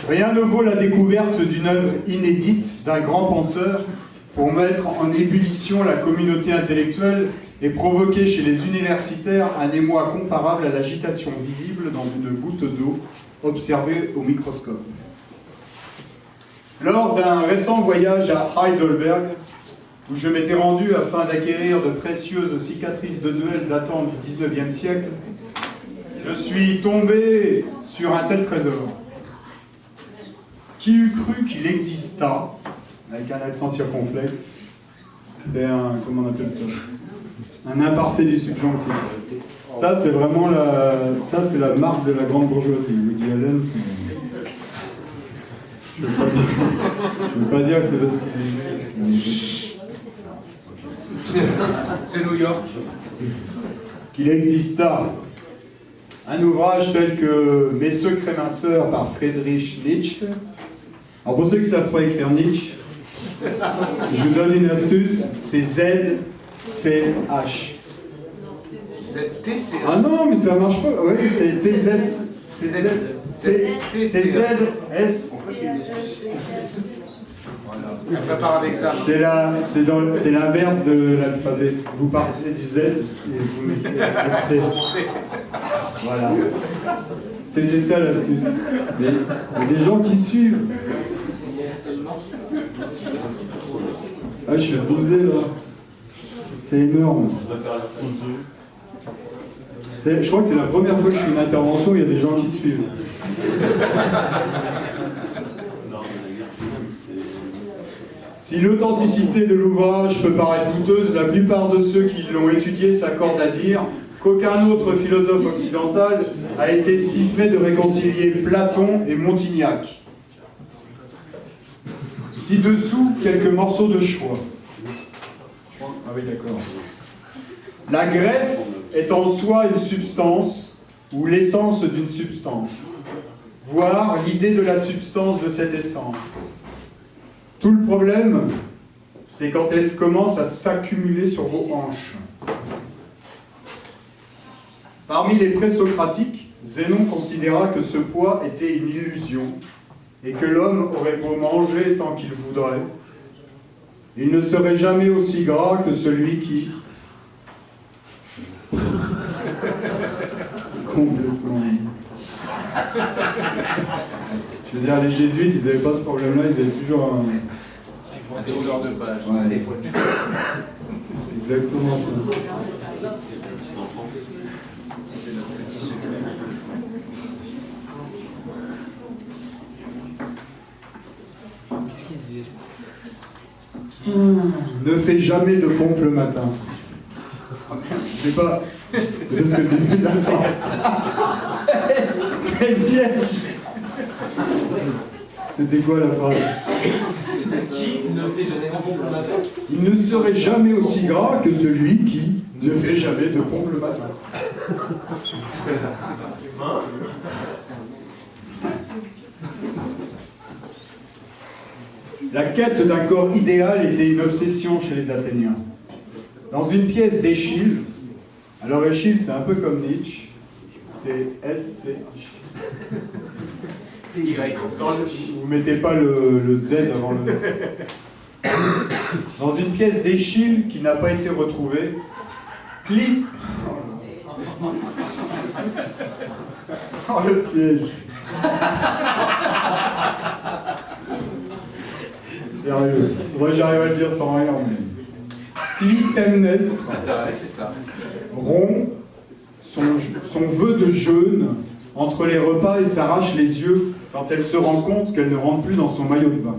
Rien ne vaut la découverte d'une œuvre inédite d'un grand penseur pour mettre en ébullition la communauté intellectuelle et provoquer chez les universitaires un émoi comparable à l'agitation visible dans une goutte d'eau observée au microscope. Lors d'un récent voyage à Heidelberg, où je m'étais rendu afin d'acquérir de précieuses cicatrices de duel datant du XIXe siècle, je suis tombé sur un tel trésor. Qui eût cru qu'il exista, avec un accent circonflexe, c'est un, comment on appelle ça, un imparfait du subjonctif. Ça, c'est vraiment ça, c'est la marque de la grande bourgeoisie. Woody Allen, je ne veux pas dire que c'est parce qu'il est... C'est New York. Qu'il exista un ouvrage tel que Mes secrets minceurs par Friedrich Nietzsche. Alors pour ceux qui ne savent pas écrire Nietzsche, je vous donne une astuce, c'est Z-C-H. ZTC. Ah non, mais ça marche pas. Oui, c'est T-Z. T-Z-S. C'est l'inverse de l'alphabet. Vous partez du Z et vous mettez SC. Voilà. C'était ça l'astuce. Il y a des gens qui suivent. Ah, je suis posé là. C'est énorme. Je crois que c'est la première fois que je fais une intervention où il y a des gens qui suivent. Si l'authenticité de l'ouvrage peut paraître douteuse, la plupart de ceux qui l'ont étudié s'accordent à dire qu'aucun autre philosophe occidental a été si fait de réconcilier Platon et Montignac. Ci-dessous, quelques morceaux de choix. Ah oui, d'accord. La graisse est en soi une substance, ou l'essence d'une substance, voire l'idée de la substance de cette essence. Tout le problème, c'est quand elle commence à s'accumuler sur vos hanches. Parmi les présocratiques, Zénon considéra que ce poids était une illusion et que l'homme aurait beau manger tant qu'il voudrait, il ne serait jamais aussi gras que celui qui... C'est complètement... Je veux dire, les jésuites, ils n'avaient pas ce problème-là, ils avaient toujours un tourneur de page. Ouais. Exactement ça. Qu'est-ce qu'il disait? Ne fais jamais de pompe le matin. Je sais pas. Parce que le début de la fin. C'est piège. C'était quoi la phrase? Qui ne fait jamais de pompe le matin? Il ne serait jamais aussi gras que celui qui ne fait jamais de pompe le matin. La quête d'un corps idéal était une obsession chez les Athéniens. Dans une pièce d'Échille, alors Échille c'est un peu comme Nietzsche, c'est S-C-H. Vous ne mettez pas le Z avant le S. Dans une pièce d'Échille qui n'a pas été retrouvée, clip. Oh le piège. Sérieux. Moi j'arrive à le dire sans rien, mais... Clytemnestre rompt son vœu de jeûne entre les repas et s'arrache les yeux quand elle se rend compte qu'elle ne rentre plus dans son maillot de bain.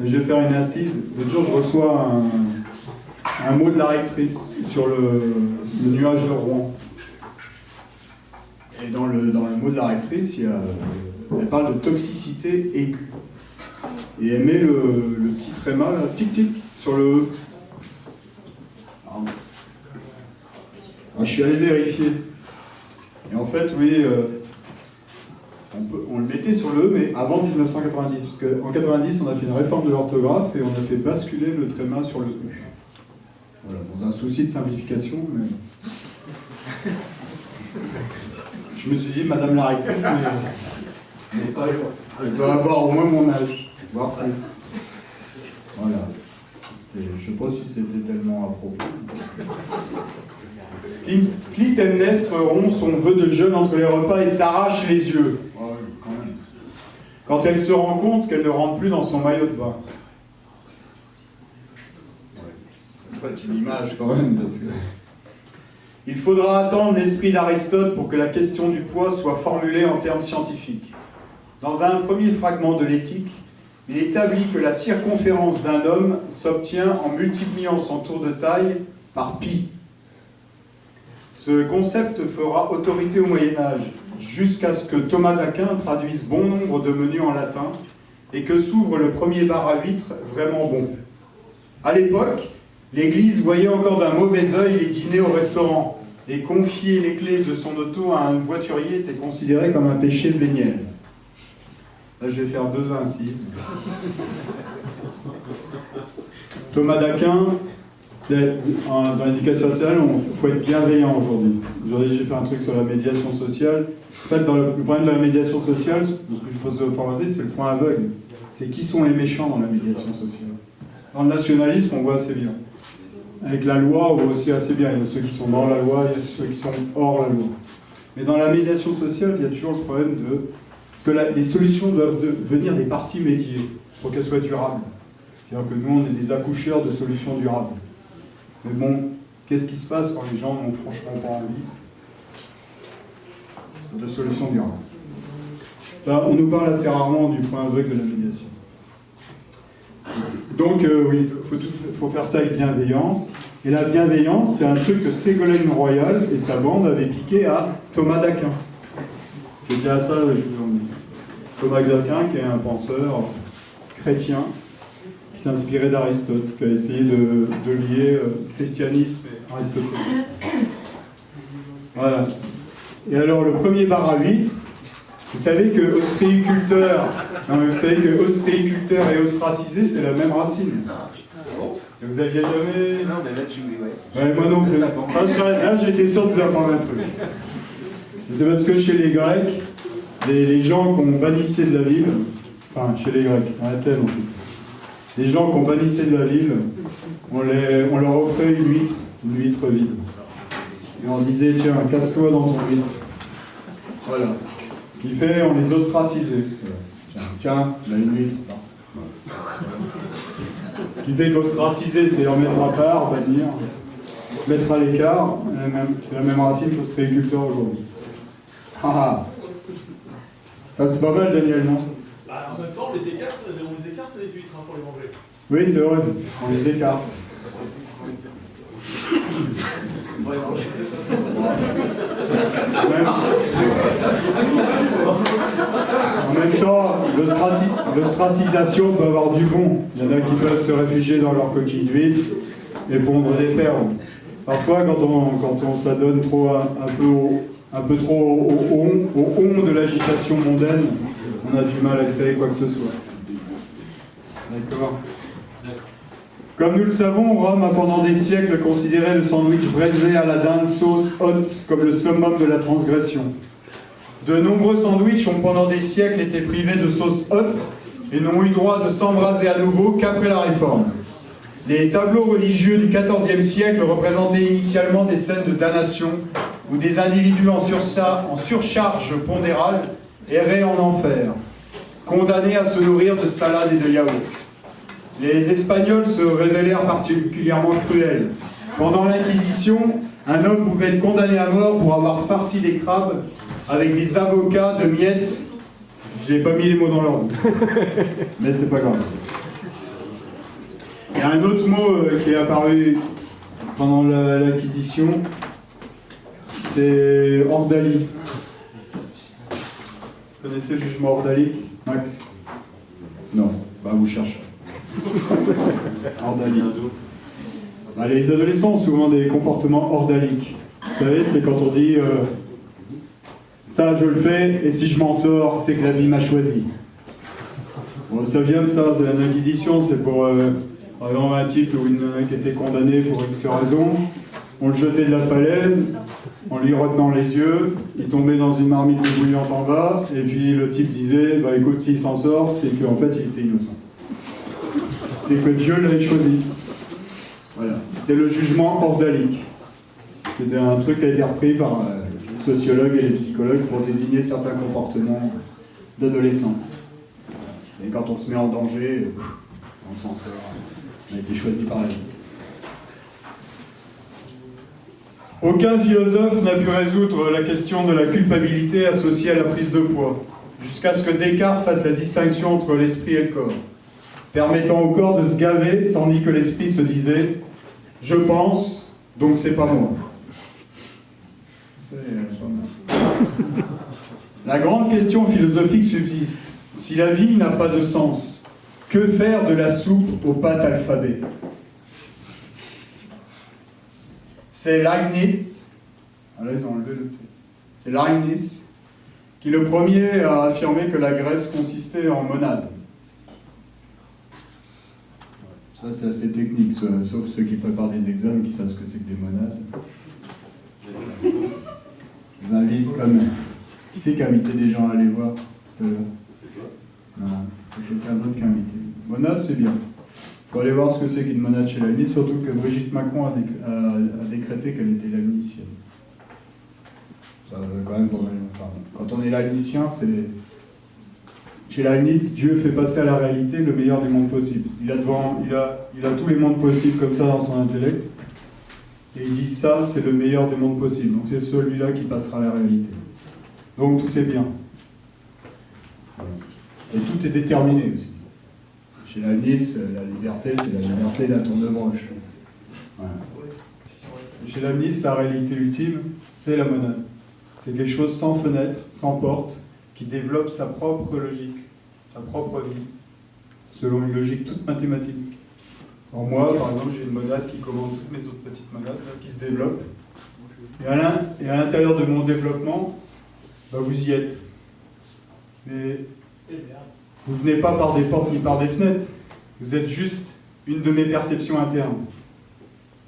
Et je vais faire une assise. L'autre jour, je reçois un mot de la rectrice sur le nuage de Rouen. Et dans le mot de la rectrice, elle parle de toxicité aiguë. Et elle met le petit tréma, là, tic-tic, sur le E. Alors, je suis allé vérifier. Et en fait, oui, on le mettait sur le E, mais avant 1990. Parce qu'en 90, on a fait une réforme de l'orthographe et on a fait basculer le tréma sur le E. Voilà, dans un souci de simplification, mais... Je me suis dit, madame la rectrice, mais pas à jour. elle doit avoir au moins mon âge, voire plus. Voilà. Je ne sais pas si c'était tellement à propos. Clytemnestre rompt son vœu de jeûne entre les repas et s'arrache les yeux. Oh, quand même. Quand elle se rend compte qu'elle ne rentre plus dans son maillot de bain. Ça peut être une image quand même, parce que... Il faudra attendre l'esprit d'Aristote pour que la question du poids soit formulée en termes scientifiques. Dans un premier fragment de l'éthique, il établit que la circonférence d'un homme s'obtient en multipliant son tour de taille par pi. Ce concept fera autorité au Moyen-Âge, jusqu'à ce que Thomas d'Aquin traduise bon nombre de menus en latin et que s'ouvre le premier bar à huîtres vraiment bon. À l'époque, l'Église voyait encore d'un mauvais œil les dîners au restaurant, et confier les clés de son auto à un voiturier était considéré comme un péché véniel. Là, je vais faire 2 incises. Thomas d'Aquin, dans l'éducation sociale, il faut être bienveillant aujourd'hui. Aujourd'hui, j'ai fait un truc sur la médiation sociale. En fait, dans le problème de la médiation sociale, ce que je pose aux formatrices, c'est le point aveugle. C'est qui sont les méchants dans la médiation sociale. Dans le nationalisme, on voit assez bien. Avec la loi, on voit aussi assez bien. Il y a ceux qui sont dans la loi, il y a ceux qui sont hors la loi. Mais dans la médiation sociale, il y a toujours le problème de... Parce que les solutions doivent venir des parties médiées pour qu'elles soient durables. C'est-à-dire que nous, on est des accoucheurs de solutions durables. Mais bon, qu'est-ce qui se passe quand les gens n'ont franchement pas envie de solutions durables? Là, on nous parle assez rarement du point aveugle de la médiation. Donc, oui, il faut faire ça avec bienveillance. Et la bienveillance, c'est un truc que Ségolène Royal et sa bande avaient piqué à Thomas d'Aquin. C'était à ça, Thomas d'Aquin, qui est un penseur chrétien, qui s'inspirait d'Aristote, qui a essayé de lier christianisme et aristotélisme. Voilà. Et alors, le premier bar à huîtres, vous savez que ostréiculteur et ostracisé, c'est la même racine. Et vous aviez jamais... Non, mais là, tu... Ouais, moi non plus. Là, j'étais sûr de vous apprendre un truc. C'est parce que chez les Grecs, les gens qu'on bannissait de la ville, enfin, chez les Grecs, à Athènes en tout, les gens qu'on bannissait de la ville, on leur offrait une huître vide. Et on disait, tiens, casse-toi dans ton huître. Voilà. Ce qui fait, on les ostracisait. Tiens, il a une huître. Ce qui fait qu'ostraciser, c'est en mettre à part, bannir, mettre à l'écart. C'est la même racine qu'ostréiculteur aujourd'hui. Ah, ça c'est pas mal, Daniel, non? Bah, en même temps, on les écarte les huîtres pour les manger. Oui, c'est vrai, on les écarte. En même temps, l'ostracisation peut avoir du bon. Il y en a qui peuvent se réfugier dans leur coquille d'huître et pondre des perles. Parfois, quand on s'adonne trop un peu trop au on de l'agitation mondaine, on a du mal à créer quoi que ce soit. D'accord. Comme nous le savons, Rome a pendant des siècles considéré le sandwich braisé à la dinde sauce haute comme le summum de la transgression. De nombreux sandwichs ont pendant des siècles été privés de sauce haute et n'ont eu droit de s'embraser à nouveau qu'après la Réforme. Les tableaux religieux du XIVe siècle représentaient initialement des scènes de damnation où des individus en surcharge pondérale erraient en enfer, condamnés à se nourrir de salades et de yaourts. Les Espagnols se révélèrent particulièrement cruels. Pendant l'Inquisition, un homme pouvait être condamné à mort pour avoir farci des crabes avec des avocats de miettes. Je n'ai pas mis les mots dans l'ordre, mais c'est pas grave. Il y a un autre mot qui est apparu pendant l'Inquisition, c'est ordalie. Vous connaissez le jugement ordalique, Max? Non, bah vous cherchez. Ordalie. Bah, les adolescents ont souvent des comportements ordaliques. Vous savez, c'est quand on dit ça je le fais et si je m'en sors, c'est que la vie m'a choisi. Bon, ça vient de ça, c'est l'Inquisition, c'est pour par exemple un type ou une qui était condamné pour X raison. On le jetait de la falaise, en lui retenant les yeux, il tombait dans une marmite d'eau bouillante en bas, et puis le type disait, bah écoute, s'il s'en sort, c'est qu'en fait il était innocent. C'est que Dieu l'avait choisi. Voilà, c'était le jugement ordalique. C'était un truc qui a été repris par les sociologues et les psychologues pour désigner certains comportements d'adolescents. C'est quand on se met en danger, on s'en sort. On a été choisi par la vie. Aucun philosophe n'a pu résoudre la question de la culpabilité associée à la prise de poids, jusqu'à ce que Descartes fasse la distinction entre l'esprit et le corps, permettant au corps de se gaver, tandis que l'esprit se disait « je pense, donc c'est pas moi ». La grande question philosophique subsiste. Si la vie n'a pas de sens, que faire de la soupe aux pâtes alphabet? C'est Leibniz, c'est Leibniz qui le premier a affirmé que la Grèce consistait en monade. Ça c'est assez technique, sauf ceux qui préparent des examens qui savent ce que c'est que des monades. Je vous invite quand même. Qui c'est qui a invité des gens à aller voir tout à l'heure? C'est toi? Non, c'est quelqu'un d'autre qui a invité. Monade, c'est bien. Il faut aller voir ce que c'est qu'une monade chez Leibniz, surtout que Brigitte Macron a décrété qu'elle était leibnizienne. Ça quand même pour quand on est leibnizien, c'est... Chez Leibniz, Dieu fait passer à la réalité le meilleur des mondes possibles. Il a tous les mondes possibles comme ça dans son intellect. Et il dit ça, c'est le meilleur des mondes possibles. Donc c'est celui-là qui passera à la réalité. Donc tout est bien. Et tout est déterminé aussi. Chez Leibniz, la liberté, c'est la liberté d'un tourne-broche. Voilà. Chez Leibniz, la réalité ultime, c'est la monade. C'est quelque chose sans fenêtre, sans porte, qui développe sa propre logique, sa propre vie, selon une logique toute mathématique. Alors moi, par exemple, j'ai une monade qui commande toutes mes autres petites monades, qui se développent. Et à l'intérieur de mon développement, bah, vous y êtes. Mais vous ne venez pas par des portes ni par des fenêtres. Vous êtes juste une de mes perceptions internes.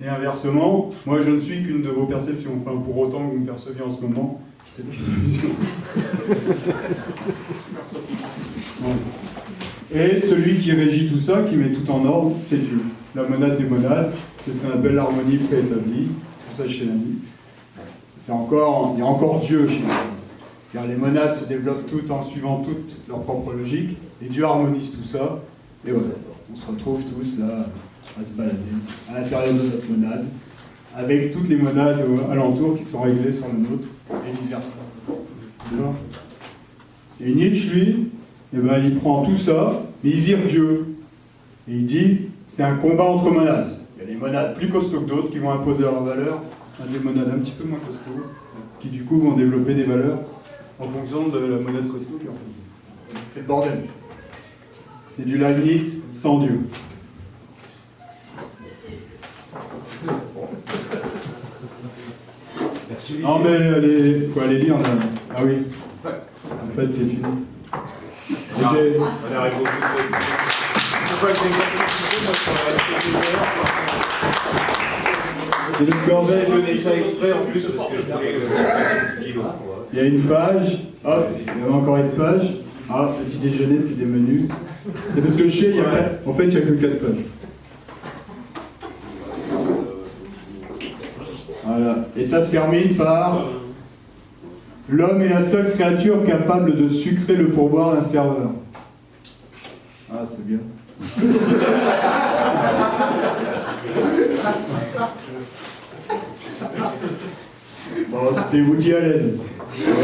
Et inversement, moi je ne suis qu'une de vos perceptions. Enfin, pour autant que vous me perceviez en ce moment, c'est peut-être une illusion. Et celui qui régit tout ça, qui met tout en ordre, c'est Dieu. La monade des monades, c'est ce qu'on appelle l'harmonie préétablie. Tout ça chez Leibniz. Il y a encore Dieu chez Leibniz. C'est-à-dire les monades se développent toutes en suivant toute leur propre logique, et Dieu harmonise tout ça, et voilà, on se retrouve tous là à se balader à l'intérieur de notre monade, avec toutes les monades alentours qui sont réglées sur le nôtre, et vice-versa. Et Nietzsche, lui, il prend tout ça, mais il vire Dieu, et il dit, c'est un combat entre monades. Il y a des monades plus costauds que d'autres qui vont imposer leur valeur, des monades un petit peu moins costauds, qui du coup vont développer des valeurs en fonction de la monade costaud. C'est le bordel. C'est du Leibniz sans Dieu. Merci. Non mais il faut aller lire là. Ah oui. En fait c'est fini. C'est le corvée. Je donnais ça exprès en plus parce que je voulais le kilo. Il y a une page, hop, il y avait encore une page. Ah, petit déjeuner, c'est des menus. C'est parce que je sais, en fait, il n'y a que 4 pages. Voilà. Et ça se termine par l'homme est la seule créature capable de sucrer le pourboire d'un serveur. Ah, c'est bien. Bon, c'était Woody Allen,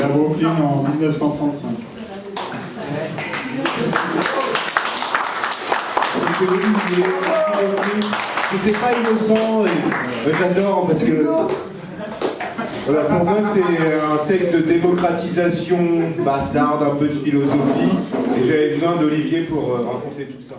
à Brooklyn en 1935. C'était pas innocent, et j'adore parce que voilà, pour moi c'est un texte de démocratisation bâtarde, un peu de philosophie, et j'avais besoin d'Olivier pour raconter tout ça.